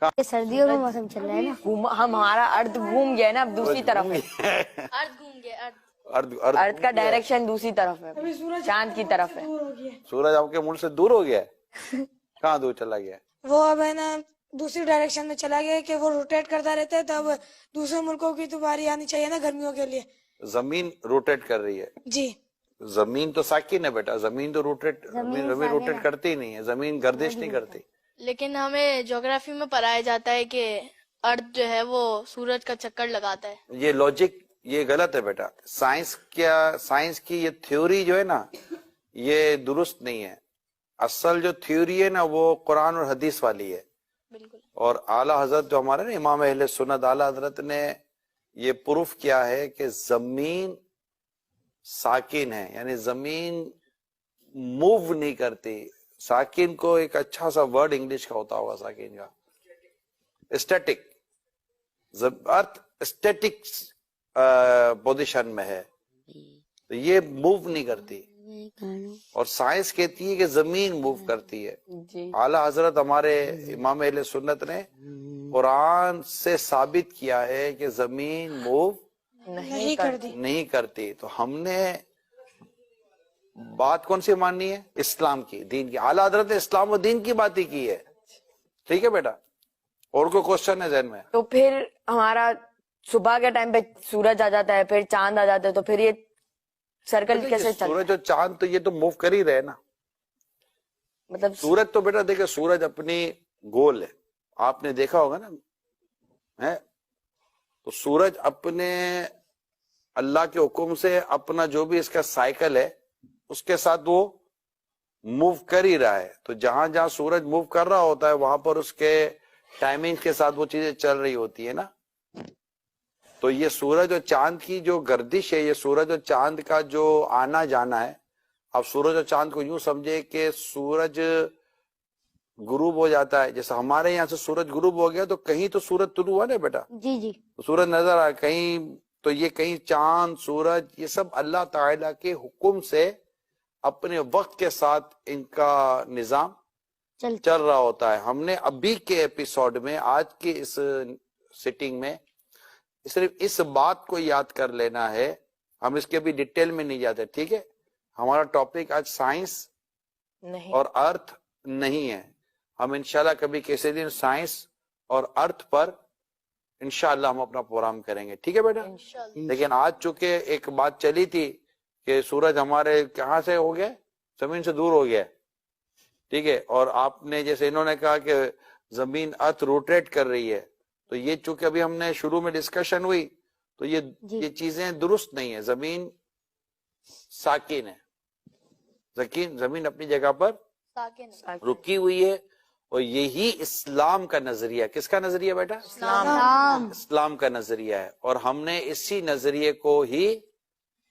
سردیوں کا موسم چل رہا ہے نا، ہمارا ارتھ گھوم گیا ہے نا، اب دوسری طرف ہے، ارتھ گھوم گیا، ارتھ کا ڈائریکشن دوسری طرف ہے، چاند کی طرف ہے۔ سورج آپ کے ملک سے دور ہو گیا ہے؟ کہاں دور چلا گیا ہے؟ وہ اب ہے نا دوسری ڈائریکشن میں چلا گیا کہ وہ روٹیٹ کرتا رہتا ہے، تب دوسرے ملکوں کی تو باری آنی چاہیے نا گرمیوں کے لیے۔ زمین روٹیٹ کر رہی ہے؟ جی زمین تو ساکن ہے بیٹا، زمین تو زمین روٹیٹ کرتی ہی نہیں ہے، زمین گردش نہیں کرتی۔ لیکن ہمیں جغرافی میں پڑھایا جاتا ہے کہ ارتھ جو ہے وہ سورج کا چکر لگاتا ہے۔ یہ لاجک یہ غلط ہے بیٹا، سائنس کی یہ تھیوری جو ہے نا یہ درست نہیں ہے۔ اصل جو تھیوری ہے نا وہ قرآن اور حدیث والی ہے، بالکل۔ اور اعلیٰ حضرت جو ہمارے نا امام اہل سنت اعلیٰ حضرت نے یہ پروف کیا ہے کہ زمین ساکن ہے، یعنی زمین موو نہیں کرتی۔ ساکن کو ایک اچھا سا ورڈ انگلش کا ہوتا ہوگا، ساکن کا اسٹیٹک، ارتھ اسٹیٹک پوزیشن میں ہے، تو یہ موو نہیں کرتی، اور سائنس کہتی ہے کہ زمین موو کرتی ہے۔ اعلیٰ حضرت ہمارے امام اہل سنت نے قرآن سے ثابت کیا ہے کہ زمین موو نہیں کرتی، تو ہم نے بات کون سی ماننی ہے؟ اسلام کی، دین کی۔ اعلیٰ حضرت نے اسلام و دین کی بات ہی کی ہے، ٹھیک ہے بیٹا؟ اور کوئی کوشچن ہے ذہن میں؟ تو پھر ہمارا صبح کے ٹائم پہ سورج آ جاتا ہے، پھر چاند آ جاتا ہے، تو پھر یہ سرکل کیسے چلتا ہے؟ سورج اور چاند تو یہ تو موو کر ہی رہے نا، مطلب سورج تو بیٹا دیکھیں سورج اپنی گول ہے، آپ نے دیکھا ہوگا نا، تو سورج اپنے اللہ کے حکم سے اپنا جو بھی اس کا سائیکل ہے اس کے ساتھ وہ موو کر ہی رہا ہے، تو جہاں جہاں سورج موو کر رہا ہوتا ہے وہاں پر اس کے ٹائمنگ کے ساتھ وہ چیزیں چل رہی ہوتی ہے نا۔ تو یہ سورج اور چاند کی جو گردش ہے، یہ سورج اور چاند کا جو آنا جانا ہے، اب سورج اور چاند کو یوں سمجھے کہ سورج غروب ہو جاتا ہے، جیسے ہمارے یہاں سے سورج غروب ہو گیا تو کہیں تو سورج طلوع ہوا نا بیٹا، جی جی، سورج نظر آیا کہیں، تو یہ کہیں چاند سورج یہ سب اللہ تعالیٰ کے حکم سے اپنے وقت کے ساتھ ان کا نظام چل رہا ہوتا ہے۔ ہم نے ابھی کے ایپیسوڈ میں، آج کی اس سیٹنگ میں صرف اس بات کو یاد کر لینا ہے، ہم اس کے بھی ڈیٹیل میں نہیں جاتے، ٹھیک ہے؟ ہمارا ٹاپک آج سائنس اور ارتھ نہیں ہے، ہم انشاءاللہ کبھی کسی دن سائنس اور ارتھ پر انشاءاللہ ہم اپنا پروگرام کریں گے، ٹھیک ہے بیٹا؟ لیکن آج چونکہ ایک بات چلی تھی کہ سورج ہمارے کہاں سے ہو گیا، زمین سے دور ہو گیا، ٹھیک ہے؟ اور آپ نے جیسے انہوں نے کہا کہ زمین ارتھ روٹیٹ کر رہی ہے، تو یہ چونکہ ابھی ہم نے شروع میں ڈسکشن ہوئی تو یہ چیزیں درست نہیں ہے، زمین ساکن ہے، زمین اپنی جگہ پر رکی ہوئی ہے، اور یہی اسلام کا نظریہ، کس کا نظریہ بیٹا؟ اسلام کا نظریہ ہے، اور ہم نے اسی نظریے کو ہی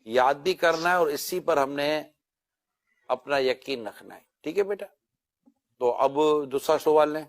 یاد بھی کرنا ہے اور اسی پر ہم نے اپنا یقین رکھنا ہے، ٹھیک ہے بیٹا؟ تو اب دوسرا سوال لیں۔